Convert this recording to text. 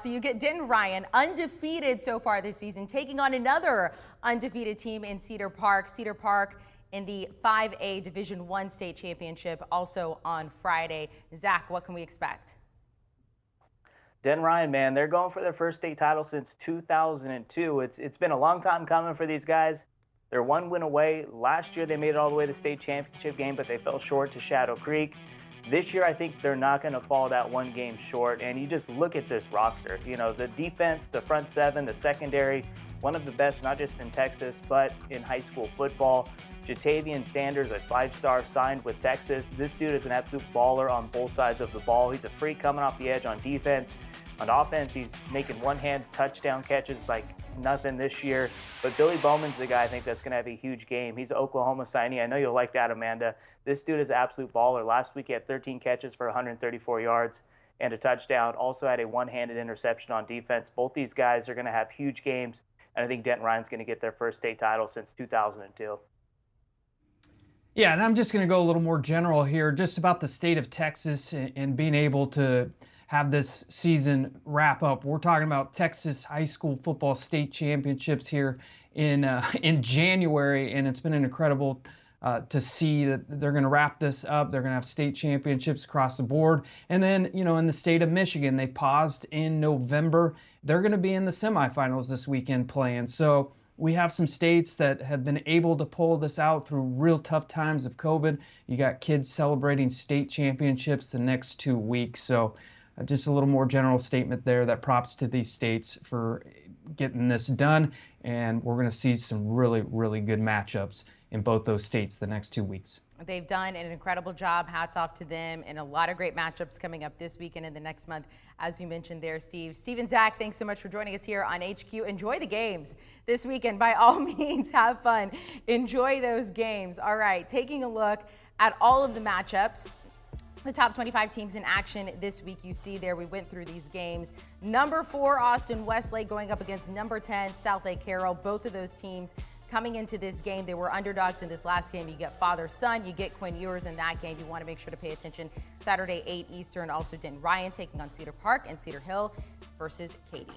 So you get Denton Ryan, undefeated so far this season, taking on another undefeated team in Cedar Park. Cedar Park in the 5A Division I state championship, also on Friday. Zach, what can we expect? Denton Ryan, man, they're going for their first state title since 2002. It's been a long time coming for these guys. They're one win away. Last year they made it all the way to the state championship game, but they fell short to Shadow Creek. This year I think they're not going to fall that one game short. And you just look at this roster. You know, the defense, the front seven, the secondary, one of the best not just in Texas but in high school football. Jatavian Sanders, a 5-star, signed with Texas. This dude is an absolute baller on both sides of the ball. He's a freak coming off the edge on defense. On offense, he's making one-hand touchdown catches like nothing this year. But Billy Bowman's the guy I think that's going to have a huge game. He's an Oklahoma signee. I know you'll like that, Amanda. This dude is an absolute baller. Last week he had 13 catches for 134 yards and a touchdown. Also had a one-handed interception on defense. Both these guys are going to have huge games, and I think Denton Ryan's going to get their first state title since 2002. Yeah, and I'm just going to go a little more general here, just about the state of Texas and being able to have this season wrap up. We're talking about Texas high school football state championships here in January, and it's been an incredible to see that they're going to wrap this up. They're going to have state championships across the board. And then, you know, in the state of Michigan, they paused in November. They're going to be in the semifinals this weekend playing. So we have some states that have been able to pull this out through real tough times of COVID. You got kids celebrating state championships the next 2 weeks. So just a little more general statement there, that props to these states for getting this done. And we're going to see some really, really good matchups in both those states the next 2 weeks. They've done an incredible job. Hats off to them, and a lot of great matchups coming up this weekend and the next month, as you mentioned there, Steve. Steve and Zach, thanks so much for joining us here on HQ. Enjoy the games this weekend. By all means, have fun. Enjoy those games. All right, taking a look at all of the matchups. The top 25 teams in action this week, you see there, we went through these games. Number 4, Austin Westlake going up against number 10, South Lake Carroll. Both of those teams coming into this game, they were underdogs in this last game. You get father-son, you get Quinn Ewers in that game. You want to make sure to pay attention. Saturday, 8 Eastern, also Denton Ryan taking on Cedar Park, and Cedar Hill versus Katy.